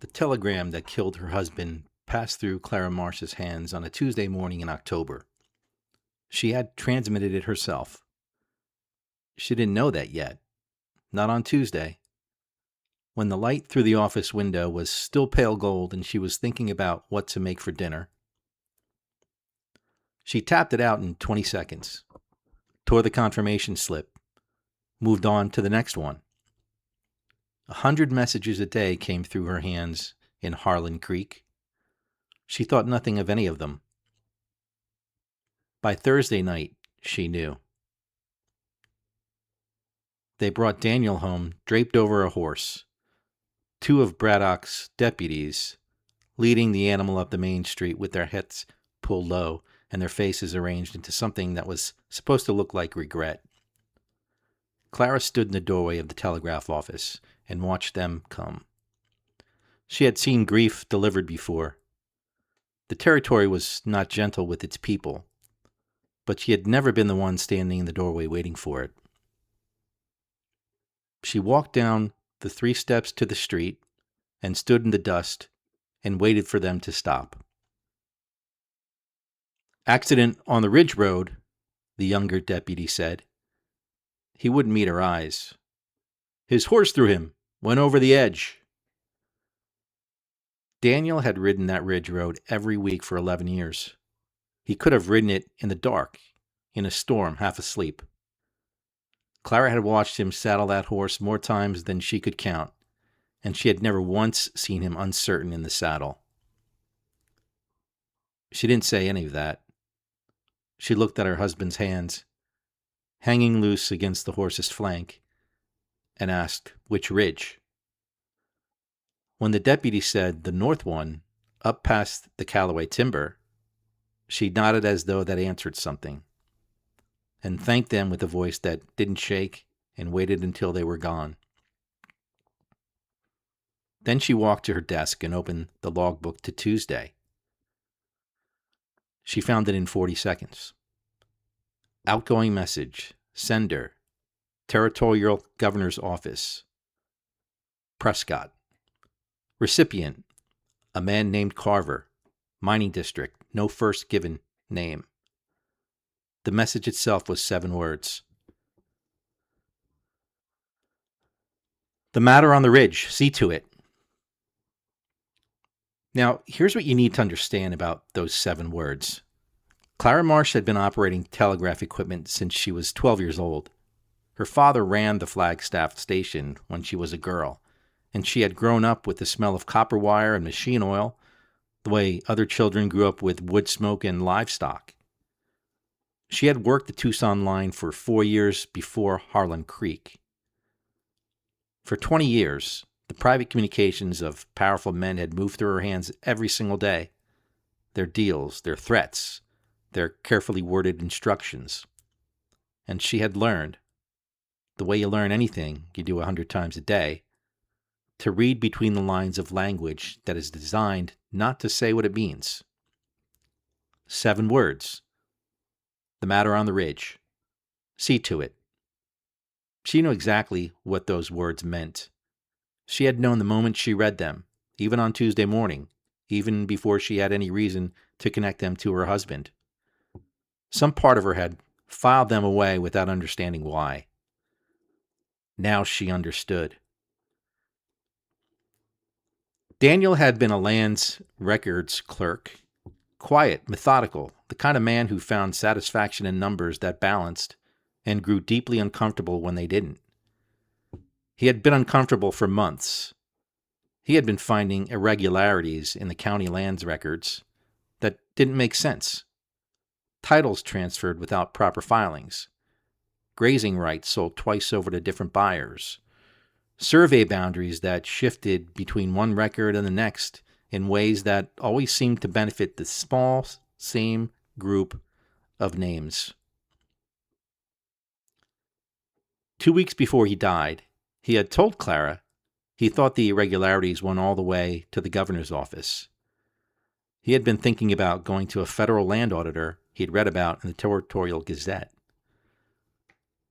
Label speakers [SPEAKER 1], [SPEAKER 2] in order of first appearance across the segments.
[SPEAKER 1] The telegram that killed her husband passed through Clara Marsh's hands on a Tuesday morning in October. She had transmitted it herself. She didn't know that yet. Not on Tuesday. When the light through the office window was still pale gold and she was thinking about what to make for dinner. She tapped it out in 20 seconds, tore the confirmation slip, moved on to the next one. 100 messages a day came through her hands in Harlan Creek. She thought nothing of any of them. By Thursday night, she knew. They brought Daniel home draped over a horse. Two of Braddock's deputies leading the animal up the main street with their heads pulled low and their faces arranged into something that was supposed to look like regret. Clara stood in the doorway of the telegraph office and watched them come. She had seen grief delivered before. The territory was not gentle with its people, but she had never been the one standing in the doorway waiting for it. She walked down the 3 steps to the street and stood in the dust and waited for them to stop. "Accident on the Ridge Road," the younger deputy said. He wouldn't meet her eyes. "His horse threw him. Went over the edge." Daniel had ridden that ridge road every week for 11 years. He could have ridden it in the dark, in a storm, half asleep. Clara had watched him saddle that horse more times than she could count, and she had never once seen him uncertain in the saddle. She didn't say any of that. She looked at her husband's hands, hanging loose against the horse's flank, and asked, "Which ridge?" When the deputy said the north one, up past the Callaway timber, she nodded as though that answered something, and thanked them with a voice that didn't shake and waited until they were gone. Then she walked to her desk and opened the logbook to Tuesday. She found it in 40 seconds. Outgoing message, sender, Territorial Governor's Office, Prescott. Recipient, a man named Carver, mining district, no first given name. The message itself was 7 words. "The matter on the ridge, see to it." Now, here's what you need to understand about those 7 words. Clara Marsh had been operating telegraph equipment since she was 12 years old. Her father ran the Flagstaff station when she was a girl, and she had grown up with the smell of copper wire and machine oil, the way other children grew up with wood smoke and livestock. She had worked the Tucson line for 4 years before Harlan Creek. For 20 years, the private communications of powerful men had moved through her hands every single day. Their deals, their threats, their carefully worded instructions. And she had learned, the way you learn anything you do 100 times a day, to read between the lines of language that is designed not to say what it means. 7 words. The matter on the ridge. See to it. She knew exactly what those words meant. She had known the moment she read them, even on Tuesday morning, even before she had any reason to connect them to her husband. Some part of her had filed them away without understanding why. Now she understood. Daniel had been a lands records clerk, quiet, methodical, the kind of man who found satisfaction in numbers that balanced and grew deeply uncomfortable when they didn't. He had been uncomfortable for months. He had been finding irregularities in the county lands records that didn't make sense. Titles transferred without proper filings. Grazing rights sold twice over to different buyers. Survey boundaries that shifted between one record and the next in ways that always seemed to benefit the small, same group of names. 2 weeks before he died, he had told Clara he thought the irregularities went all the way to the governor's office. He had been thinking about going to a federal land auditor he had read about in the Territorial Gazette.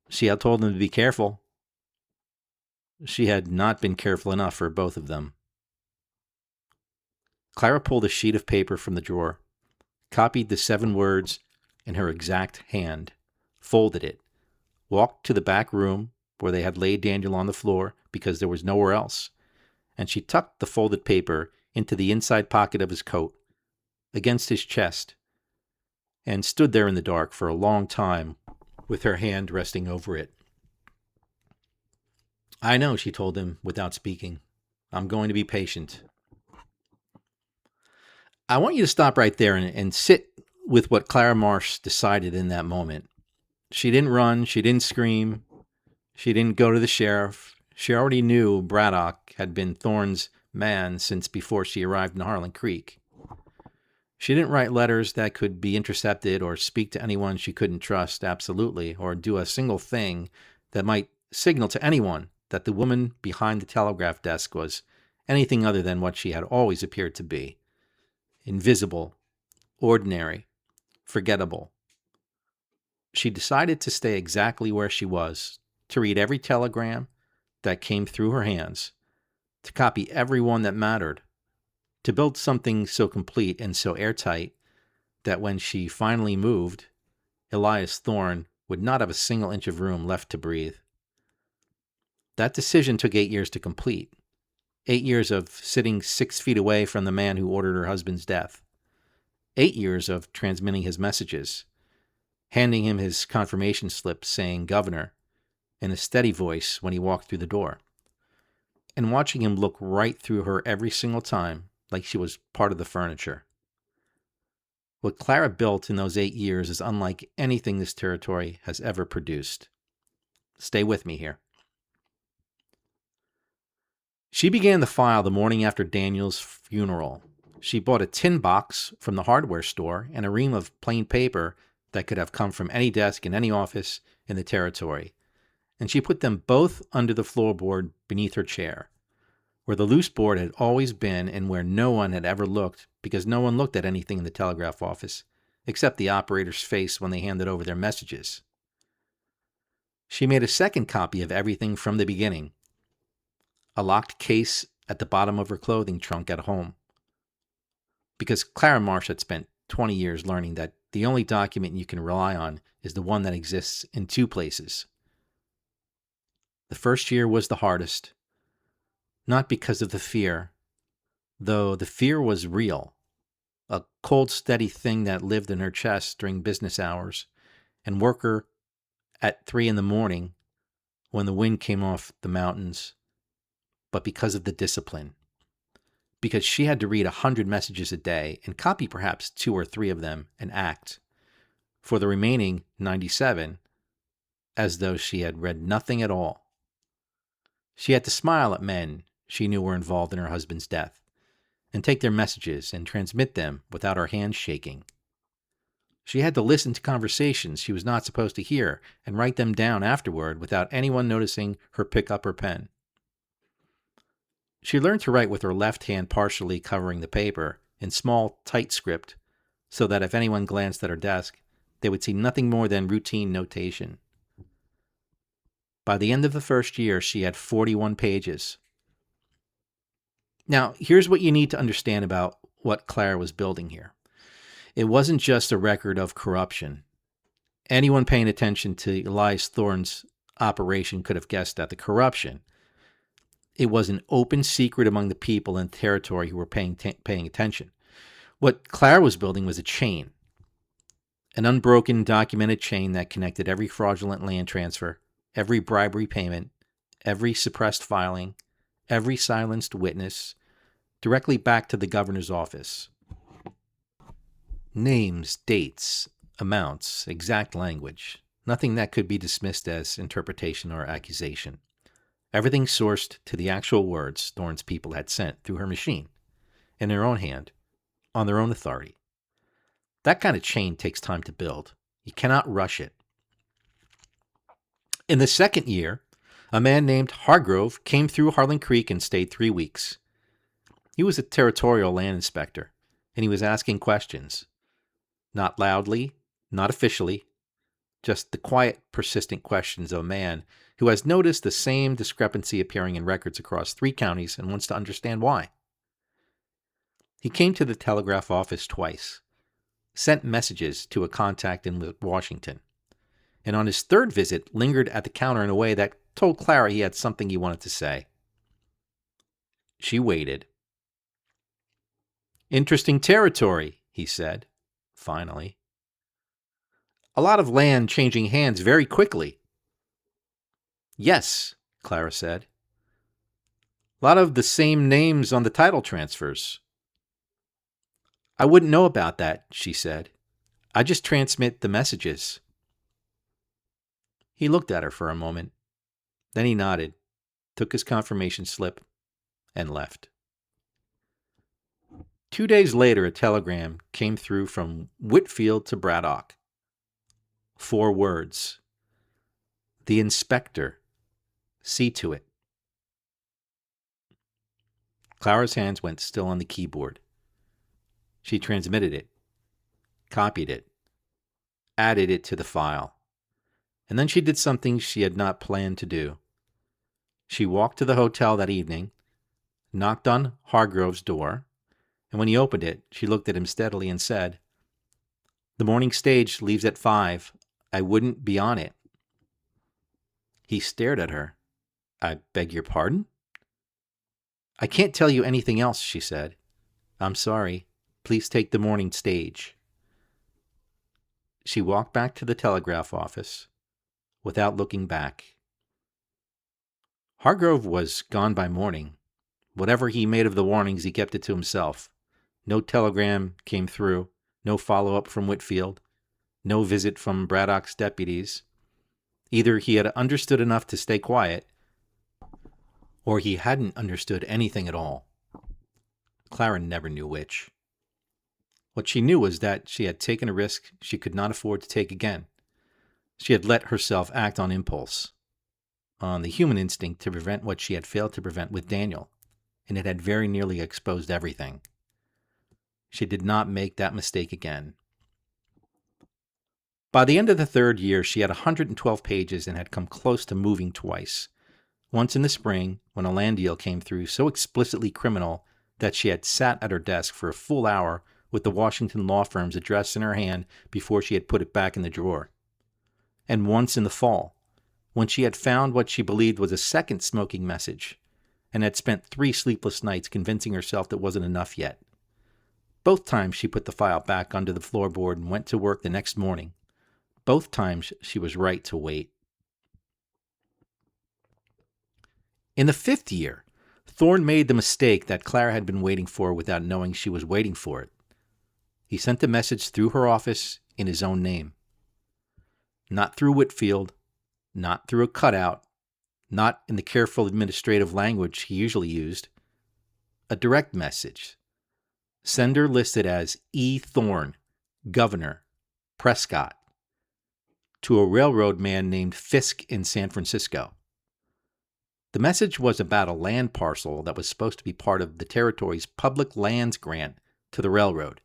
[SPEAKER 1] She had told him to be careful. She had not been careful enough for both of them. Clara pulled a sheet of paper from the drawer, copied the 7 words in her exact hand, folded it, walked to the back room where they had laid Daniel on the floor because there was nowhere else, and she tucked the folded paper into the inside pocket of his coat, against his chest, and stood there in the dark for a long time with her hand resting over it. "I know," she told him without speaking. "I'm going to be patient." I want you to stop right there and sit with what Clara Marsh decided in that moment. She didn't run. She didn't scream. She didn't go to the sheriff. She already knew Braddock had been Thorn's man since before she arrived in Harlan Creek. She didn't write letters that could be intercepted or speak to anyone she couldn't trust, absolutely, or do a single thing that might signal to anyone that the woman behind the telegraph desk was anything other than what she had always appeared to be: invisible, ordinary, forgettable. She decided to stay exactly where she was, to read every telegram that came through her hands, to copy every one that mattered, to build something so complete and so airtight that when she finally moved, Elias Thorn would not have a single inch of room left to breathe. That decision took 8 years to complete. 8 years of sitting 6 feet away from the man who ordered her husband's death. 8 years of transmitting his messages, handing him his confirmation slip saying "Governor" in a steady voice when he walked through the door, and watching him look right through her every single time like she was part of the furniture. What Clara built in those 8 years is unlike anything this territory has ever produced. Stay with me here. She began the file the morning after Daniel's funeral. She bought a tin box from the hardware store and a ream of plain paper that could have come from any desk in any office in the territory, and she put them both under the floorboard beneath her chair, where the loose board had always been and where no one had ever looked, because no one looked at anything in the telegraph office except the operator's face when they handed over their messages. She made a second copy of everything from the beginning, a locked case at the bottom of her clothing trunk at home, because Clara Marsh had spent 20 years learning that the only document you can rely on is the one that exists in 2 places. The first year was the hardest, not because of the fear, though the fear was real, a cold, steady thing that lived in her chest during business hours and woke her at 3 a.m. when the wind came off the mountains, but because of the discipline. Because she had to read 100 messages a day and copy perhaps 2 or 3 of them and act, for the remaining 97, as though she had read nothing at all. She had to smile at men she knew were involved in her husband's death, and take their messages and transmit them without her hands shaking. She had to listen to conversations she was not supposed to hear and write them down afterward without anyone noticing her pick up her pen. She learned to write with her left hand partially covering the paper in small, tight script, so that if anyone glanced at her desk, they would see nothing more than routine notation. By the end of the first year, she had 41 pages. Now, here's what you need to understand about what Clara was building here. It wasn't just a record of corruption. Anyone paying attention to Elias Thorn's operation could have guessed at the corruption. It was an open secret among the people in the territory who were paying attention. What Clara was building was a chain, an unbroken, documented chain that connected every fraudulent land transfer, every bribery payment, every suppressed filing, every silenced witness, directly back to the governor's office. Names, dates, amounts, exact language, nothing that could be dismissed as interpretation or accusation. Everything sourced to the actual words Thorn's people had sent through her machine, in their own hand, on their own authority. That kind of chain takes time to build. You cannot rush it. In the second year, a man named Hargrove came through Harlan Creek and stayed 3 weeks. He was a territorial land inspector, and he was asking questions. Not loudly, not officially, just the quiet, persistent questions of a man who has noticed the same discrepancy appearing in records across 3 counties and wants to understand why. He came to the telegraph office twice, sent messages to a contact in Washington, and on his third visit lingered at the counter in a way that told Clara he had something he wanted to say. She waited. "Interesting territory," he said, finally. "A lot of land changing hands very quickly." "Yes," Clara said. "A lot of the same names on the title transfers." "I wouldn't know about that," she said. "I just transmit the messages." He looked at her for a moment. Then he nodded, took his confirmation slip, and left. 2 days later, a telegram came through from Whitfield to Braddock. 4 words. "The inspector. See to it." Clara's hands went still on the keyboard. She transmitted it, copied it, added it to the file, and then she did something she had not planned to do. She walked to the hotel that evening, knocked on Hargrove's door, and when he opened it, she looked at him steadily and said, "The morning stage leaves at 5. I wouldn't be on it." He stared at her. "I beg your pardon?" "I can't tell you anything else," she said. "I'm sorry. Please take the morning stage." She walked back to the telegraph office without looking back. Hargrove was gone by morning. Whatever he made of the warnings, he kept it to himself. No telegram came through, no follow-up from Whitfield, no visit from Braddock's deputies. Either he had understood enough to stay quiet, or he hadn't understood anything at all. Clara never knew which. What she knew was that she had taken a risk she could not afford to take again. She had let herself act on impulse, on the human instinct to prevent what she had failed to prevent with Daniel, and it had very nearly exposed everything. She did not make that mistake again. By the end of the 3rd year, she had 112 pages and had come close to moving twice. Once in the spring, when a land deal came through so explicitly criminal that she had sat at her desk for a full hour with the Washington law firm's address in her hand before she had put it back in the drawer. And once in the fall, when she had found what she believed was a second smoking message and had spent 3 sleepless nights convincing herself that wasn't enough yet. Both times she put the file back under the floorboard and went to work the next morning. Both times she was right to wait. In the 5th year, Thorn made the mistake that Clara had been waiting for without knowing she was waiting for it. He sent the message through her office in his own name. Not through Whitfield, not through a cutout, not in the careful administrative language he usually used. A direct message. Sender listed as E. Thorn, Governor, Prescott, to a railroad man named Fisk in San Francisco. The message was about a land parcel that was supposed to be part of the territory's public lands grant to the railroad,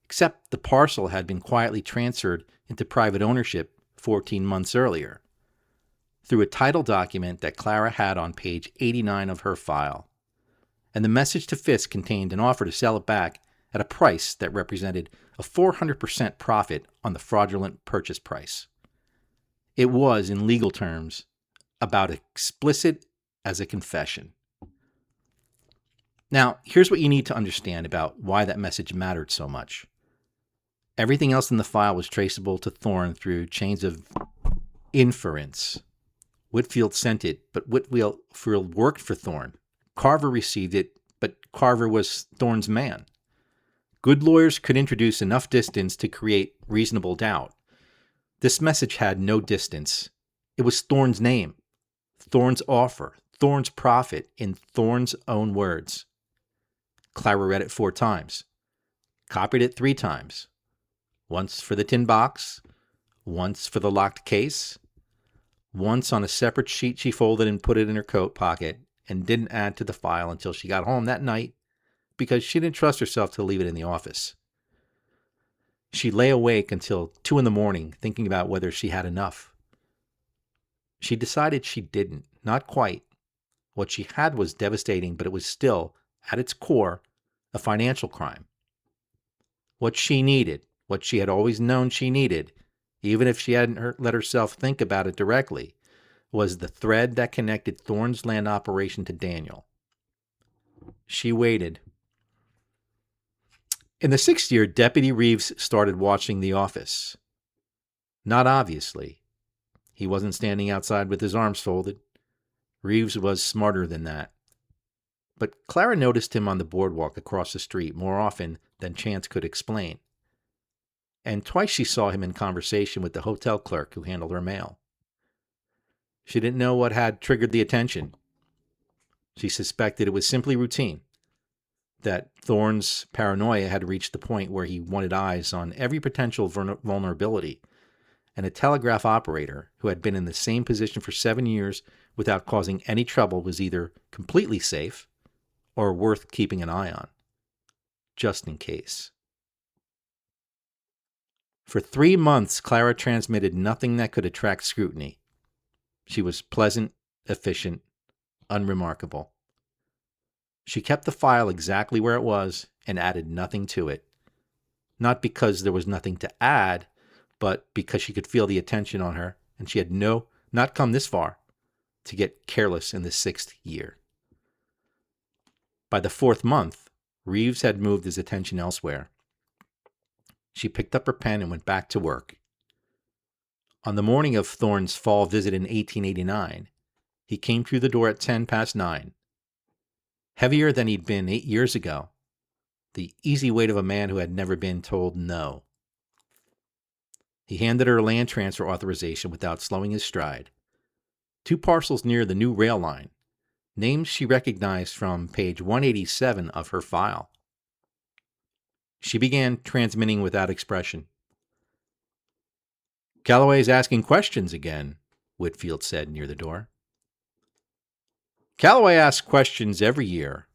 [SPEAKER 1] except the parcel had been quietly transferred into private ownership 14 months earlier, through a title document that Clara had on page 89 of her file. And the message to Fisk contained an offer to sell it back at a price that represented a 400% profit on the fraudulent purchase price. It was, in legal terms, about explicit as a confession. Now, here's what you need to understand about why that message mattered so much. Everything else in the file was traceable to Thorn through chains of inference. Whitfield sent it, but Whitfield worked for Thorn. Carver received it, but Carver was Thorn's man. Good lawyers could introduce enough distance to create reasonable doubt. This message had no distance. It was Thorn's name, Thorn's offer, Thorn's profit, in Thorn's own words. Clara read it 4 times, copied it 3 times. Once for the tin box, once for the locked case, once on a separate sheet she folded and put it in her coat pocket and didn't add to the file until she got home that night because she didn't trust herself to leave it in the office. She lay awake until 2 a.m. thinking about whether she had enough. She decided she didn't, not quite. What she had was devastating, but it was still, at its core, a financial crime. What she needed, what she had always known she needed, even if she hadn't let herself think about it directly, was the thread that connected Thorn's land operation to Daniel. She waited. In the 6th year, Deputy Reeves started watching the office. Not obviously. He wasn't standing outside with his arms folded. Reeves was smarter than that. But Clara noticed him on the boardwalk across the street more often than chance could explain. And twice she saw him in conversation with the hotel clerk who handled her mail. She didn't know what had triggered the attention. She suspected it was simply routine, that Thorn's paranoia had reached the point where he wanted eyes on every potential vulnerability, and a telegraph operator who had been in the same position for 7 years without causing any trouble was either completely safe or worth keeping an eye on, just in case. For 3 months, Clara transmitted nothing that could attract scrutiny. She was pleasant, efficient, unremarkable. She kept the file exactly where it was and added nothing to it. Not because there was nothing to add, but because she could feel the attention on her, and she had not come this far to get careless in the 6th year. By the 4th month, Reeves had moved his attention elsewhere. She picked up her pen and went back to work. On the morning of Thorn's fall visit in 1889, he came through the door at 9:10, heavier than he'd been 8 years ago, the easy weight of a man who had never been told no. He handed her a land transfer authorization without slowing his stride. 2 parcels near the new rail line, names she recognized from page 187 of her file. She began transmitting without expression. "Calloway's asking questions again," Whitfield said near the door. "Calloway asks questions every year."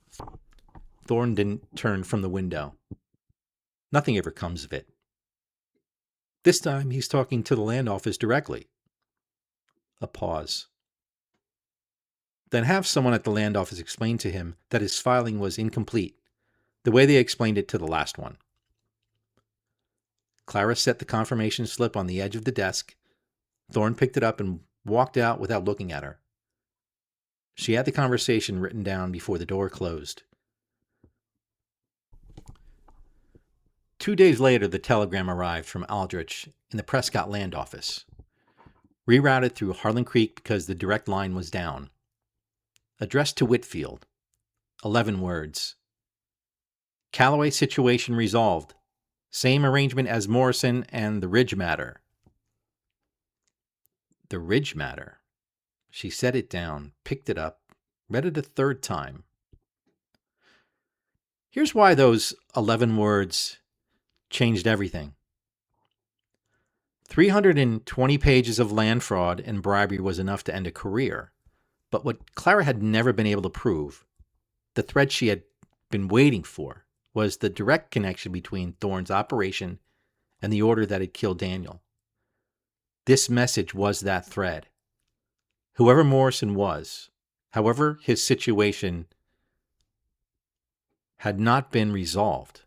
[SPEAKER 1] Thorn didn't turn from the window. "Nothing ever comes of it. This time he's talking to the land office directly." A pause. "Then have someone at the land office explain to him that his filing was incomplete, the way they explained it to the last one." Clara set the confirmation slip on the edge of the desk. Thorn picked it up and walked out without looking at her. She had the conversation written down before the door closed. 2 days later, the telegram arrived from Aldrich in the Prescott land office. Rerouted through Harlan Creek because the direct line was down. Addressed to Whitfield. 11 words. "Calloway situation resolved. Same arrangement as Morrison and the Ridge matter." The Ridge matter. She set it down, picked it up, read it a 3rd time. Here's why those 11 words changed everything. 320 pages of land fraud and bribery was enough to end a career. But what Clara had never been able to prove, the thread she had been waiting for, was the direct connection between Thorn's operation and the order that had killed Daniel. This message was that thread. Whoever Morrison was, however his situation had not been resolved,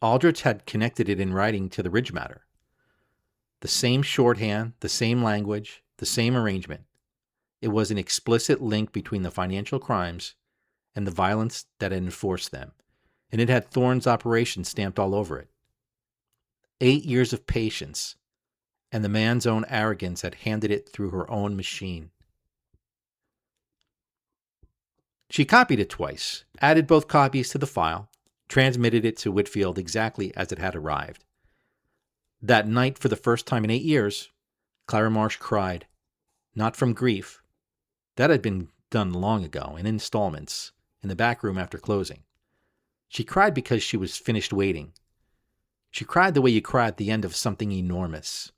[SPEAKER 1] Aldrich had connected it in writing to the Ridge matter. The same shorthand, the same language, the same arrangement. It was an explicit link between the financial crimes and the violence that had enforced them, and it had Thorn's operation stamped all over it. 8 years of patience, and the man's own arrogance had handed it through her own machine. She copied it twice, added both copies to the file, transmitted it to Whitfield exactly as it had arrived. That night, for the first time in 8 years, Clara Marsh cried, not from grief. That had been done long ago, in installments, in the back room after closing. She cried because she was finished waiting. She cried the way you cry at the end of something enormous.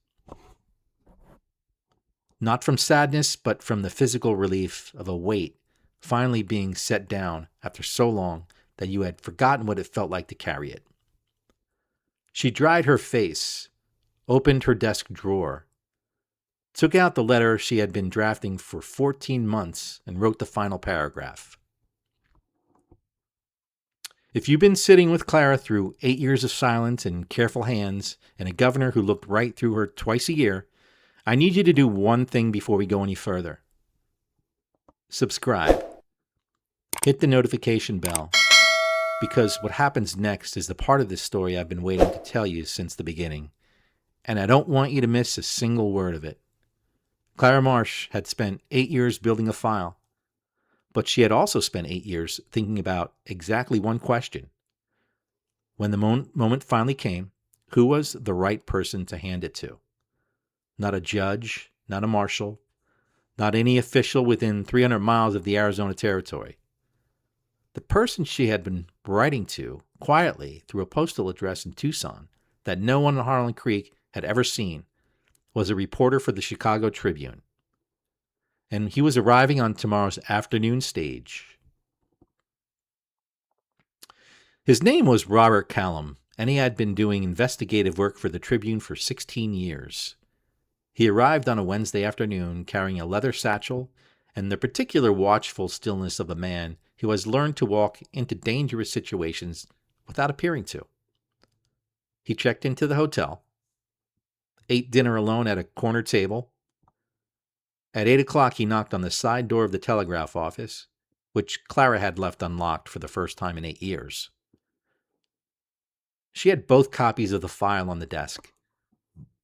[SPEAKER 1] Not from sadness, but from the physical relief of a weight finally being set down after so long that you had forgotten what it felt like to carry it. She dried her face, opened her desk drawer, took out the letter she had been drafting for 14 months, and wrote the final paragraph. If you've been sitting with Clara through 8 years of silence and careful hands and a governor who looked right through her twice a year, I need you to do one thing before we go any further. Subscribe. Hit the notification bell, because what happens next is the part of this story I've been waiting to tell you since the beginning, and I don't want you to miss a single word of it. Clara Marsh had spent 8 years building a file, but she had also spent 8 years thinking about exactly one question. When the moment finally came, who was the right person to hand it to? Not a judge, not a marshal, not any official within 300 miles of the Arizona Territory. The person she had been writing to quietly through a postal address in Tucson that no one in Harlan Creek had ever seen was a reporter for the Chicago Tribune. And he was arriving on tomorrow's afternoon stage. His name was Robert Callum, and he had been doing investigative work for the Tribune for 16 years. He arrived on a Wednesday afternoon carrying a leather satchel and the particular watchful stillness of a man who has learned to walk into dangerous situations without appearing to. He checked into the hotel, ate dinner alone at a corner table. At 8 o'clock, he knocked on the side door of the telegraph office, which Clara had left unlocked for the first time in 8 years. She had both copies of the file on the desk,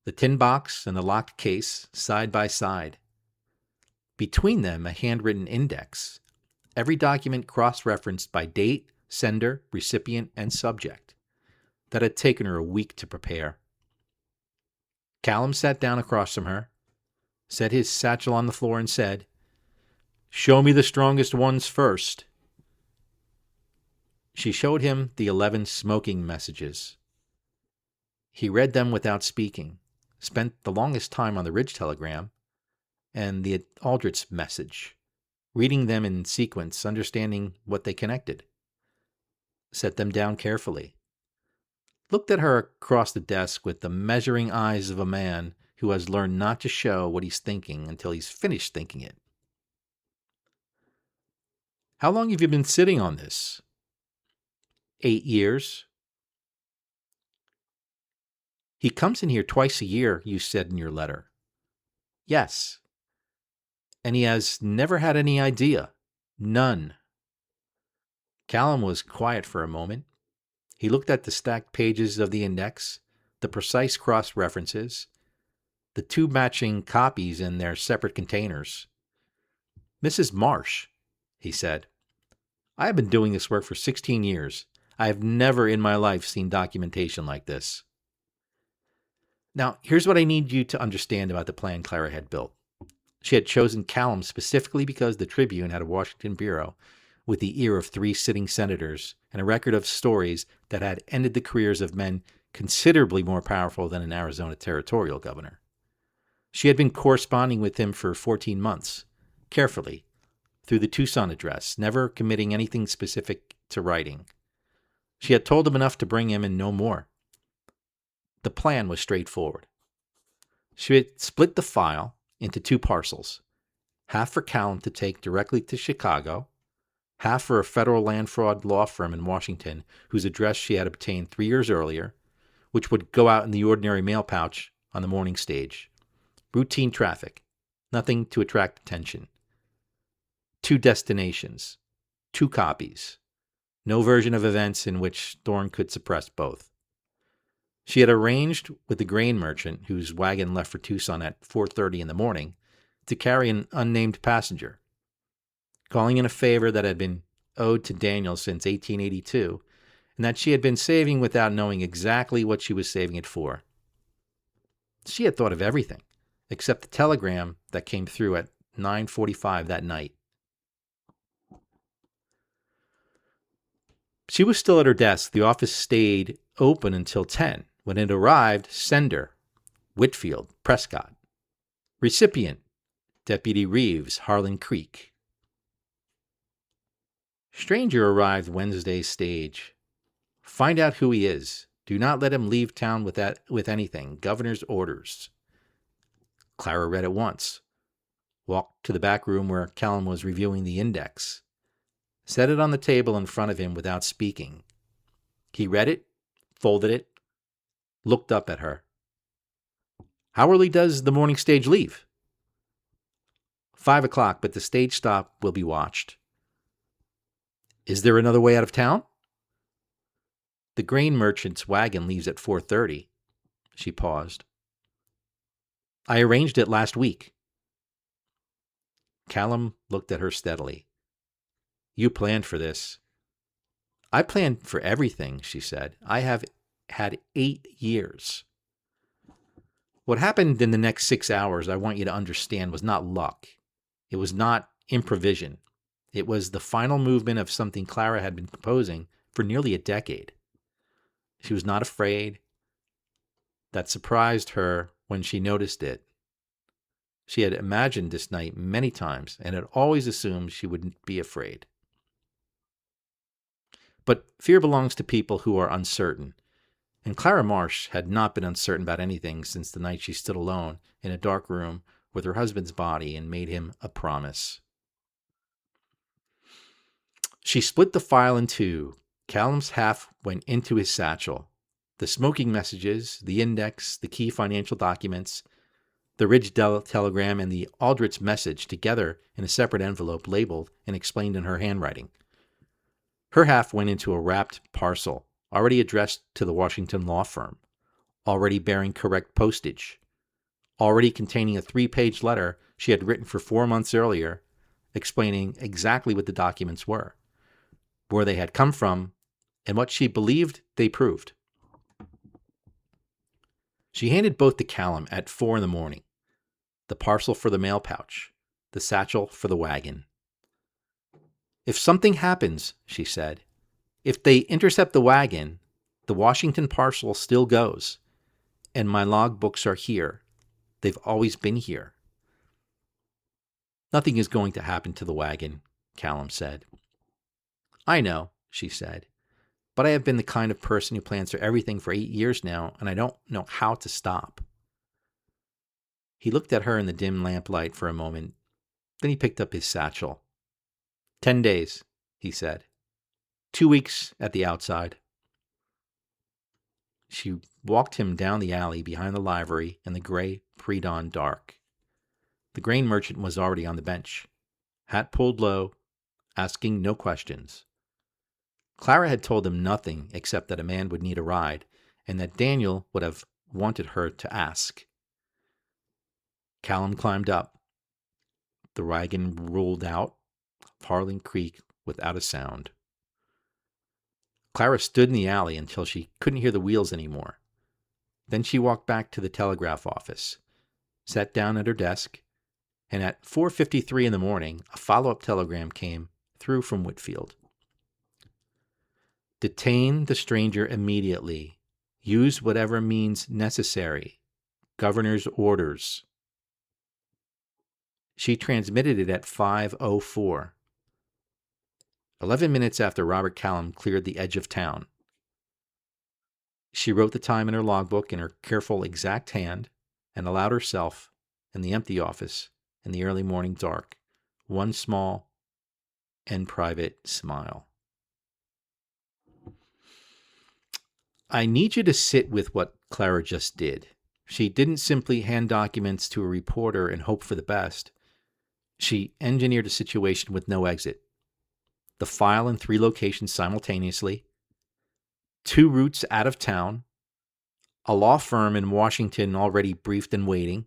[SPEAKER 1] the tin box and the locked case side by side. Between them, a handwritten index, every document cross-referenced by date, sender, recipient, and subject, that had taken her a week to prepare. Callum sat down across from her, set his satchel on the floor, and said, "Show me the strongest ones first." She showed him the 11 smoking messages. He read them without speaking, spent the longest time on the Ridge telegram and the Aldrich's message, reading them in sequence, understanding what they connected. Set them down carefully. Looked at her across the desk with the measuring eyes of a man who has learned not to show what he's thinking until he's finished thinking it. "How long have you been sitting on this?" 8 years. "He comes in here twice a year, you said in your letter." "Yes." "And he has never had any idea?" "None." Callum was quiet for a moment. He looked at the stacked pages of the index, the precise cross-references, the 2 matching copies in their separate containers. "Mrs. Marsh," he said, "I have been doing this work for 16 years. I have never in my life seen documentation like this." Now, here's what I need you to understand about the plan Clara had built. She had chosen Callum specifically because the Tribune had a Washington bureau with the ear of 3 sitting senators and a record of stories that had ended the careers of men considerably more powerful than an Arizona Territorial Governor. She had been corresponding with him for 14 months, carefully, through the Tucson address, never committing anything specific to writing. She had told him enough to bring him and no more. The plan was straightforward. She had split the file into 2 parcels, half for Callum to take directly to Chicago, half for a federal land fraud law firm in Washington whose address she had obtained 3 years earlier, which would go out in the ordinary mail pouch on the morning stage. Routine traffic, nothing to attract attention. 2 destinations, 2 copies, no version of events in which Thorn could suppress both. She had arranged with the grain merchant, whose wagon left for Tucson at 4:30 in the morning, to carry an unnamed passenger, calling in a favor that had been owed to Daniel since 1882, and that she had been saving without knowing exactly what she was saving it for. She had thought of everything, except the telegram that came through at 9:45 that night. She was still at her desk. The office stayed open until 10. When it arrived, sender, Whitfield, Prescott. Recipient, Deputy Reeves, Harlan Creek. Stranger arrived Wednesday's stage. Find out who he is. Do not let him leave town with anything. Governor's orders. Clara read it once. Walked to the back room where Callum was reviewing the index. Set it on the table in front of him without speaking. He read it, folded it, looked up at her. How early does the morning stage leave? 5 o'clock, but the stage stop will be watched. Is there another way out of town? The grain merchant's wagon leaves at 4:30. She paused. I arranged it last week. Callum looked at her steadily. You planned for this. I planned for everything, she said. I have had 8 years. What happened in the next 6 hours, I want you to understand, was not luck. It was not improvisation. It was the final movement of something Clara had been composing for nearly a decade. She was not afraid. That surprised her when she noticed it. She had imagined this night many times and had always assumed she wouldn't be afraid. But fear belongs to people who are uncertain, and Clara Marsh had not been uncertain about anything since the night she stood alone in a dark room with her husband's body and made him a promise. She split the file in two. Callum's half went into his satchel. The smoking messages, the index, the key financial documents, the Ridge telegram, and the Aldrich message together in a separate envelope labeled and explained in her handwriting. Her half went into a wrapped parcel, already addressed to the Washington law firm, already bearing correct postage, already containing a 3-page letter she had written for 4 months earlier, explaining exactly what the documents were, where they had come from, and what she believed they proved. She handed both to Callum at 4 a.m, the parcel for the mail pouch, the satchel for the wagon. If something happens, she said, if they intercept the wagon, the Washington parcel still goes, and my logbooks are here. They've always been here. Nothing is going to happen to the wagon, Callum said. I know, she said, but I have been the kind of person who plans for everything for 8 years now, and I don't know how to stop. He looked at her in the dim lamplight for a moment. Then he picked up his satchel. 10 days, he said. 2 weeks at the outside. She walked him down the alley behind the library in the gray pre-dawn dark. The grain merchant was already on the bench, hat pulled low, asking no questions. Clara had told him nothing except that a man would need a ride, and that Daniel would have wanted her to ask. Callum climbed up. The wagon rolled out of Harlan Creek without a sound. Clara stood in the alley until she couldn't hear the wheels anymore. Then she walked back to the telegraph office, sat down at her desk, and at 4:53 a.m, a follow-up telegram came through from Whitfield. Detain the stranger immediately. Use whatever means necessary. Governor's orders. She transmitted it at 5:04. 11 minutes after Robert Callum cleared the edge of town. She wrote the time in her logbook in her careful, exact hand and allowed herself, in the empty office, in the early morning dark, one small and private smile. I need you to sit with what Clara just did. She didn't simply hand documents to a reporter and hope for the best. She engineered a situation with no exit. The file in 3 locations simultaneously, 2 routes out of town, a law firm in Washington already briefed and waiting.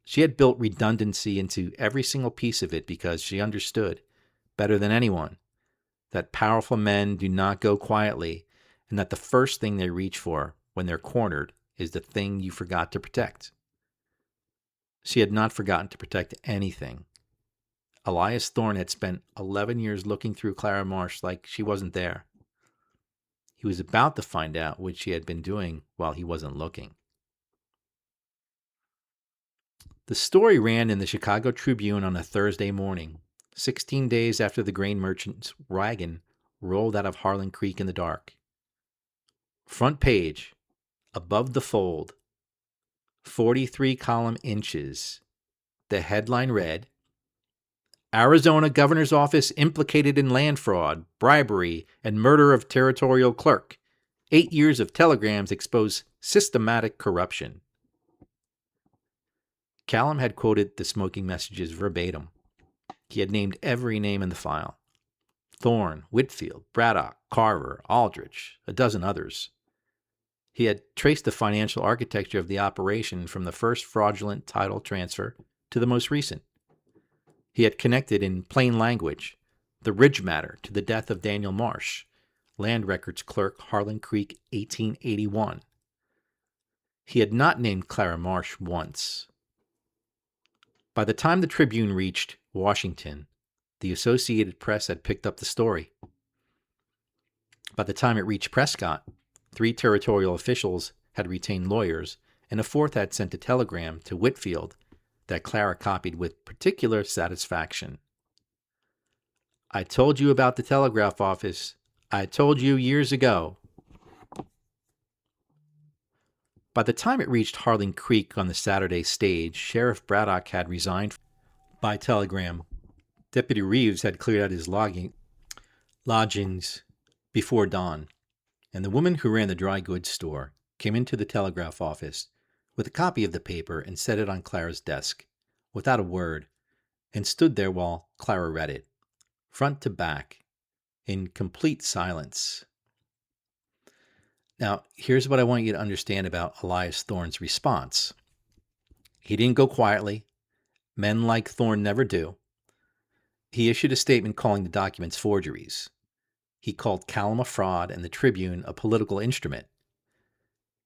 [SPEAKER 1] She had built redundancy into every single piece of it because she understood, better than anyone, that powerful men do not go quietly, and that the first thing they reach for when they're cornered is the thing you forgot to protect. She had not forgotten to protect anything. Elias Thorn had spent 11 years looking through Clara Marsh like she wasn't there. He was about to find out what she had been doing while he wasn't looking. The story ran in the Chicago Tribune on a Thursday morning, 16 days after the grain merchant's wagon rolled out of Harlan Creek in the dark. Front page, above the fold, 43 column inches. The headline read, Arizona Governor's Office implicated in land fraud, bribery, and murder of Territorial Clerk. 8 years of telegrams expose systematic corruption. Callum had quoted the smoking messages verbatim. He had named every name in the file. Thorn, Whitfield, Braddock, Carver, Aldrich, a dozen others. He had traced the financial architecture of the operation from the first fraudulent title transfer to the most recent. He had connected in plain language the Ridge matter to the death of Daniel Marsh, land records clerk, Harlan Creek, 1881. He had not named Clara Marsh once. By the time the Tribune reached Washington, the Associated Press had picked up the story. By the time it reached Prescott, 3 territorial officials had retained lawyers, and a 4th had sent a telegram to Whitfield that Clara copied with particular satisfaction. "I told you about the telegraph office. I told you years ago." By the time it reached Harlan Creek on the Saturday stage, Sheriff Braddock had resigned by telegram. Deputy Reeves had cleared out his lodgings before dawn, and the woman who ran the dry goods store came into the telegraph office with a copy of the paper and set it on Clara's desk, without a word, and stood there while Clara read it, front to back, in complete silence. Now, here's what I want you to understand about Elias Thorn's response. He didn't go quietly. Men like Thorn never do. He issued a statement calling the documents forgeries. He called Callum a fraud and the Tribune a political instrument.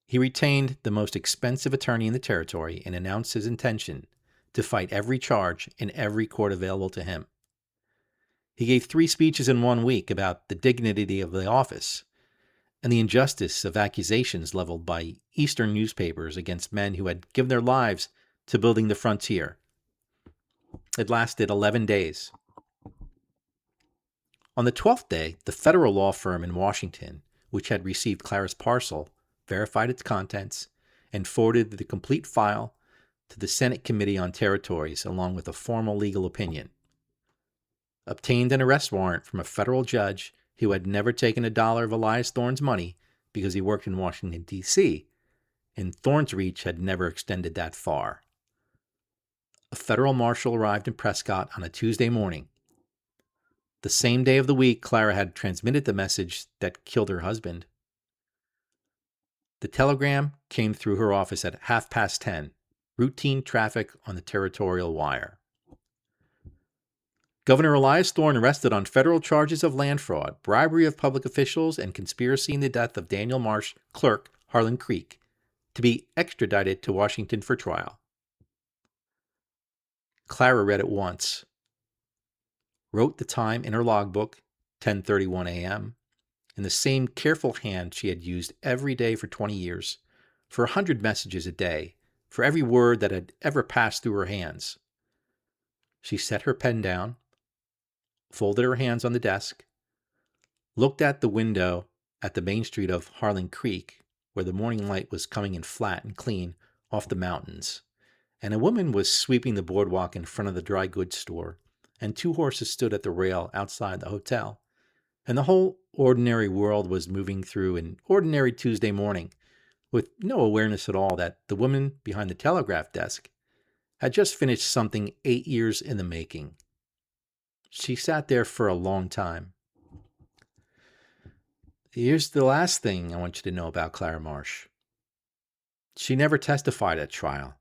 [SPEAKER 1] He retained the most expensive attorney in the territory and announced his intention to fight every charge in every court available to him. He gave 3 speeches in 1 week about the dignity of the office and the injustice of accusations leveled by Eastern newspapers against men who had given their lives to building the frontier. It lasted 11 days. On the 12th day, the federal law firm in Washington, which had received Clara's parcel, verified its contents, and forwarded the complete file to the Senate Committee on Territories along with a formal legal opinion. Obtained an arrest warrant from a federal judge who had never taken a dollar of Elias Thorn's money because he worked in Washington, D.C., and Thorn's reach had never extended that far. A federal marshal arrived in Prescott on a Tuesday morning. The same day of the week, Clara had transmitted the message that killed her husband. The telegram came through her office at 10:30, routine traffic on the territorial wire. Governor Elias Thorn arrested on federal charges of land fraud, bribery of public officials, and conspiracy in the death of Daniel Marsh, clerk, Harlan Creek, to be extradited to Washington for trial. Clara read it once, wrote the time in her logbook, 10:31 a.m., in the same careful hand she had used every day for 20 years, for 100 messages a day, for every word that had ever passed through her hands. She set her pen down, folded her hands on the desk, looked at the window at the main street of Harlan Creek, where the morning light was coming in flat and clean off the mountains, and a woman was sweeping the boardwalk in front of the dry goods store, and 2 horses stood at the rail outside the hotel, and the whole ordinary world was moving through an ordinary Tuesday morning, with no awareness at all that the woman behind the telegraph desk had just finished something 8 years in the making. She sat there for a long time. Here's the last thing I want you to know about Clara Marsh. She never testified at trial.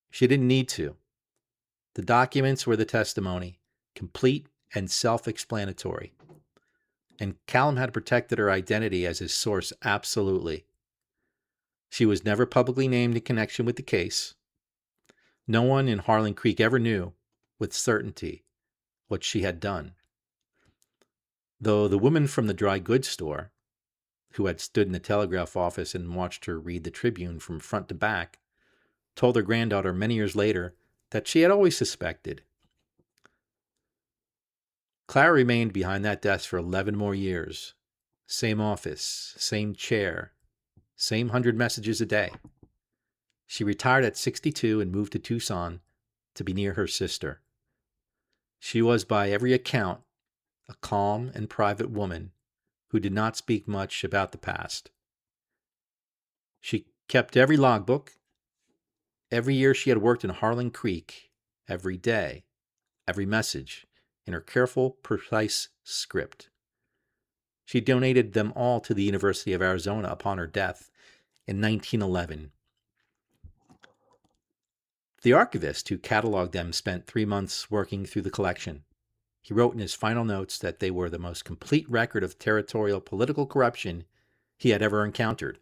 [SPEAKER 1] She didn't need to. The documents were the testimony, complete and self-explanatory. And Callum had protected her identity as his source absolutely. She was never publicly named in connection with the case. No one in Harlan Creek ever knew with certainty what she had done. Though the woman from the dry goods store, who had stood in the telegraph office and watched her read the Tribune from front to back, told her granddaughter many years later that she had always suspected. Clara remained behind that desk for 11 more years. Same office, same chair, same 100 messages a day. She retired at 62 and moved to Tucson to be near her sister. She was, by every account, a calm and private woman who did not speak much about the past. She kept every logbook, every year she had worked in Harlan Creek, every day, every message, in her careful, precise script. She donated them all to the University of Arizona upon her death in 1911. The archivist who cataloged them spent 3 months working through the collection. He wrote in his final notes that they were the most complete record of territorial political corruption he had ever encountered,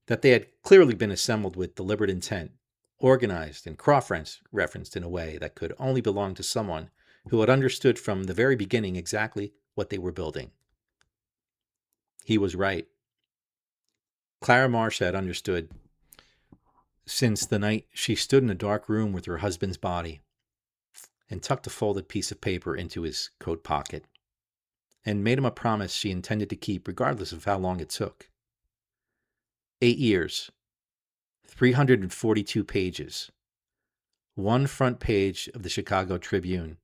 [SPEAKER 1] that they had clearly been assembled with deliberate intent, organized and cross-referenced in a way that could only belong to someone who had understood from the very beginning exactly what they were building. He was right. Clara Marsh had understood since the night she stood in a dark room with her husband's body and tucked a folded piece of paper into his coat pocket and made him a promise she intended to keep regardless of how long it took. 8 years, 342 pages, one front page of the Chicago Tribune.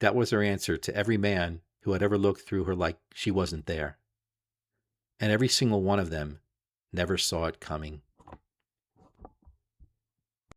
[SPEAKER 1] That was her answer to every man who had ever looked through her like she wasn't there. And every single one of them never saw it coming.